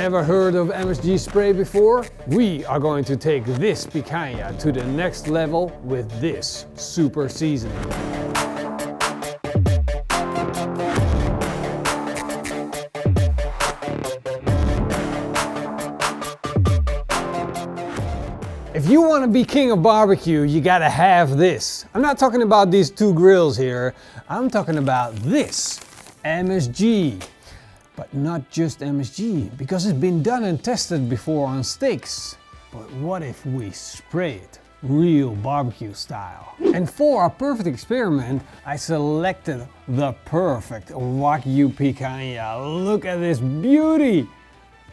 Ever heard of MSG spray before? We are going to take this picanha to the next level with this super seasoning. If you want to be king of barbecue, you gotta have this. I'm not talking about these two grills here. I'm talking about this MSG. But not just MSG, because it's been done and tested before on steaks. But what if we spray it real barbecue style? And for our perfect experiment, I selected the perfect WAGYU picanha. Look at this beauty!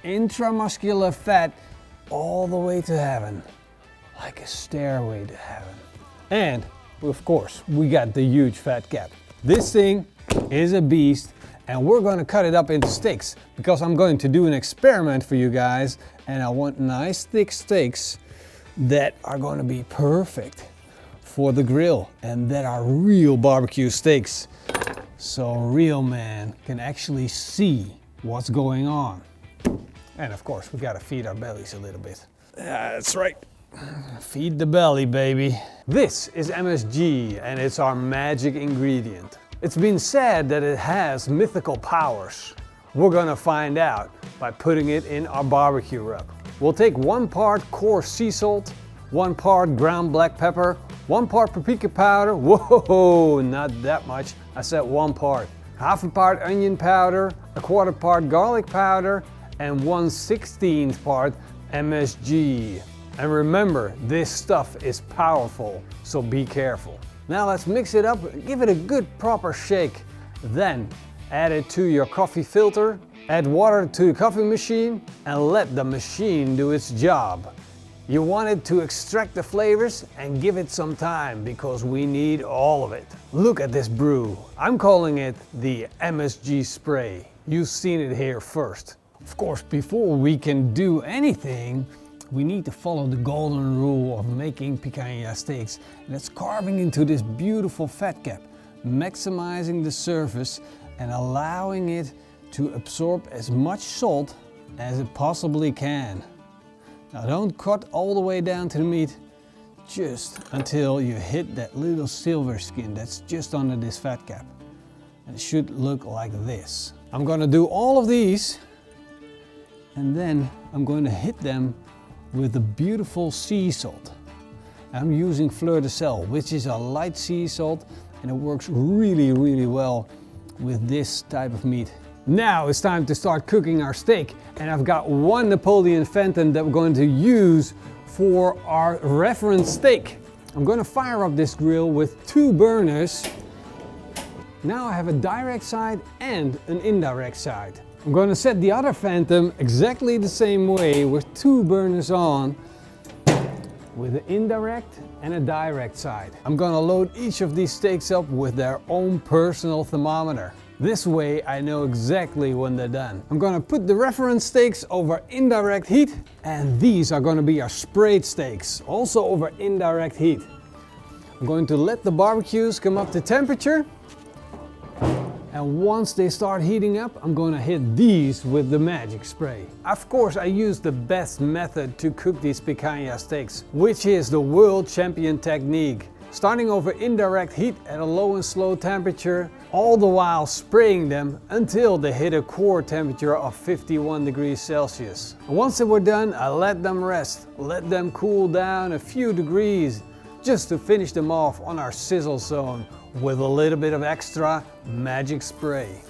Intramuscular fat all the way to heaven. Like a stairway to heaven. And, of course, we got the huge fat cap. This thing is a beast. And we're going to cut it up into steaks because I'm going to do an experiment for you guys, and I want nice thick steaks that are going to be perfect for the grill and that are real barbecue steaks, so a real man can actually see what's going on. And of course we got to feed our bellies a little bit. That's right. Feed the belly, baby. This is MSG and it's our magic ingredient. It's been said that it has mythical powers. We're gonna find out by putting it in our barbecue rub. We'll take 1 part coarse sea salt, 1 part ground black pepper, 1 part paprika powder, whoa, not that much, I said 1 part. 1/2 part onion powder, 1/4 part garlic powder, and 1/16 part MSG. And remember, this stuff is powerful, so be careful. Now let's mix it up, give it a good proper shake. Then add it to your coffee filter, add water to the coffee machine, and let the machine do its job. You want it to extract the flavors and give it some time because we need all of it. Look at this brew. I'm calling it the MSG spray. You've seen it here first. Of course, before we can do anything, we need to follow the golden rule of making picanha steaks, and that's carving into this beautiful fat cap, maximizing the surface and allowing it to absorb as much salt as it possibly can. Now don't cut all the way down to the meat, just until you hit that little silver skin that's just under this fat cap. And it should look like this. I'm gonna do all of these, and then I'm going to hit them with the beautiful sea salt. I'm using fleur de sel, which is a light sea salt, and it works really, really well with this type of meat. Now it's time to start cooking our steak, and I've got 1 Napoleon Phantom that we're going to use for our reference steak. I'm going to fire up this grill with 2 burners. Now I have a direct side and an indirect side. I'm going to set the other Phantom exactly the same way with 2 burners on, with an indirect and a direct side. I'm going to load each of these steaks up with their own personal thermometer. This way I know exactly when they're done. I'm going to put the reference steaks over indirect heat, and these are going to be our sprayed steaks, also over indirect heat. I'm going to let the barbecues come up to temperature. And once they start heating up, I'm going to hit these with the magic spray. Of course, I use the best method to cook these picanha steaks, which is the world champion technique. Starting over indirect heat at a low and slow temperature, all the while spraying them until they hit a core temperature of 51 degrees Celsius. And once they were done, I let them rest, let them cool down a few degrees, just to finish them off on our sizzle zone with a little bit of extra magic spray.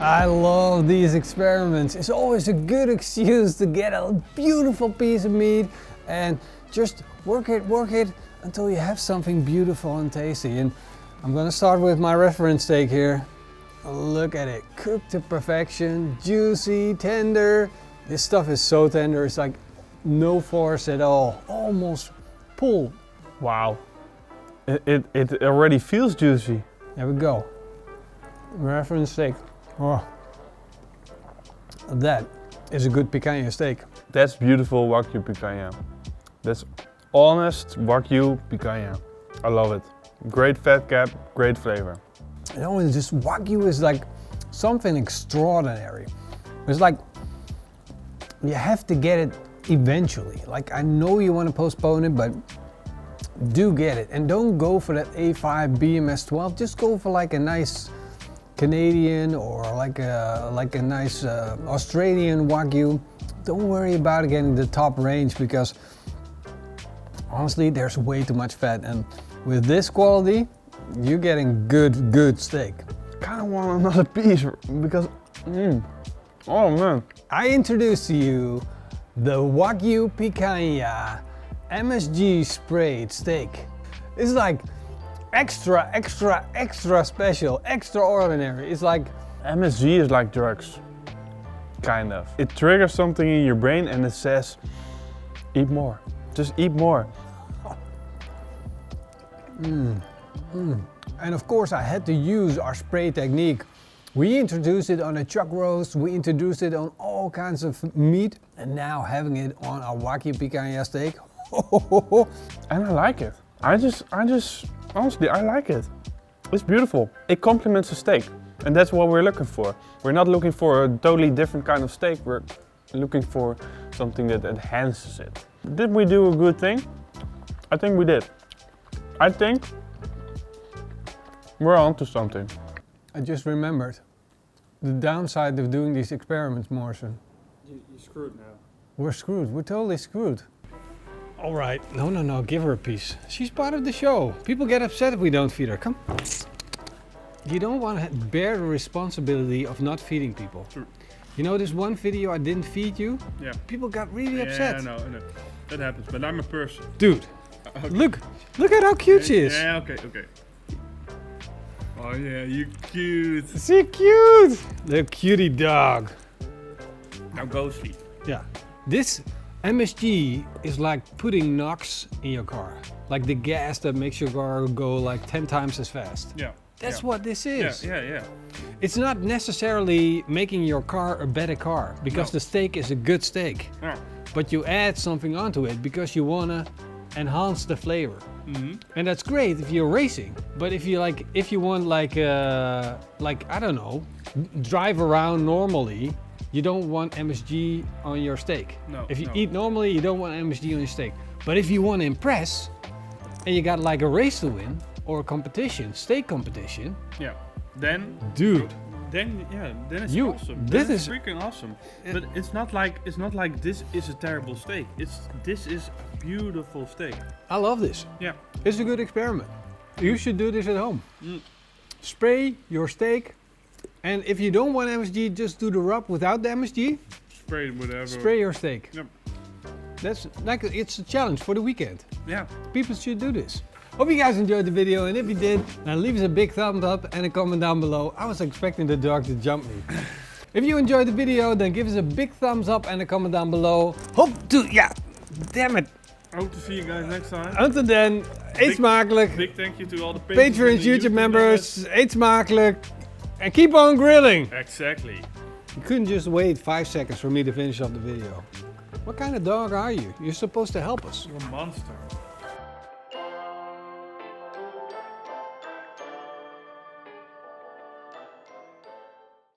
I love these experiments. It's always a good excuse to get a beautiful piece of meat and just work it until you have something beautiful and tasty. And I'm gonna start with my reference steak here. Look at it, cooked to perfection, juicy, tender. This stuff is so tender, it's like no force at all, almost pull. Wow. It already feels juicy. There we go. Reference steak. Oh, that is a good picanha steak. That's beautiful Wagyu picanha. That's honest Wagyu picanha. I love it. Great fat cap, great flavor. You know, it's just Wagyu is like something extraordinary. It's like you have to get it eventually. Like I know you want to postpone it, but do get it. And don't go for that A5 BMS 12. Just go for like a nice Canadian or like a nice Australian Wagyu. Don't worry about getting the top range because honestly there's way too much fat, and with this quality you're getting good steak. Kind of want another piece because oh man. I introduce to you the Wagyu Picanha MSG sprayed steak. It's like extra special, extraordinary. It's like MSG is like drugs, kind of. It triggers something in your brain and it says, eat more, just eat more. And of course I had to use our spray technique. We introduced it on a chuck roast, we introduced it on all kinds of meat, and now having it on our Wagyu Picanha steak. And I like it. I just honestly, I like it. It's beautiful. It complements the steak. And that's what we're looking for. We're not looking for a totally different kind of steak. We're looking for something that enhances it. Did we do a good thing? I think we did. I think we're onto something. I just remembered the downside of doing these experiments, Morrison. You're screwed now. We're screwed. We're totally screwed. All right. No. Give her a piece. She's part of the show. People get upset if we don't feed her. Come. You don't want to bear the responsibility of not feeding people. True. You know this one video I didn't feed you? Yeah. People got really upset. Yeah, I know. That happens, but I'm a person. Dude, Okay. look at how cute she is. Yeah, okay. Oh yeah, you cute. She cute. The cutie dog. Now go sleep. Yeah. This MSG is like putting NOx in your car. Like the gas that makes your car go like 10 times as fast. Yeah. That's what this is. Yeah. It's not necessarily making your car a better car because the steak is a good steak. Yeah. But you add something onto it because you want to enhance the flavor. And that's great if you're racing. But if you want like I don't know, drive around normally, you don't want MSG on your steak. No. If you eat normally, you don't want MSG on your steak. But if you want to impress and you got like a race to win or a competition, steak competition. Yeah. Then dude. Then it's You- awesome. this Then is- it's freaking awesome. But it's not like this is a terrible steak. This is a beautiful steak. I love this. Yeah. It's a good experiment. You should do this at home. Spray your steak, and if you don't want MSG, just do the rub without the MSG. Spray whatever. Spray your steak. Yep. That's like it's a challenge for the weekend. Yeah. People should do this. Hope you guys enjoyed the video, and if you did, then leave us a big thumbs up and a comment down below. I was expecting the dog to jump me. If you enjoyed the video, then give us a big thumbs up and a comment down below. Damn it. I hope to see you guys next time. Until then, eet smakelijk. Big thank you to all the Patrons, YouTube members, eet smakelijk. And keep on grilling. Exactly. You couldn't just wait 5 seconds for me to finish up the video. What kind of dog are you? You're supposed to help us. You're a monster.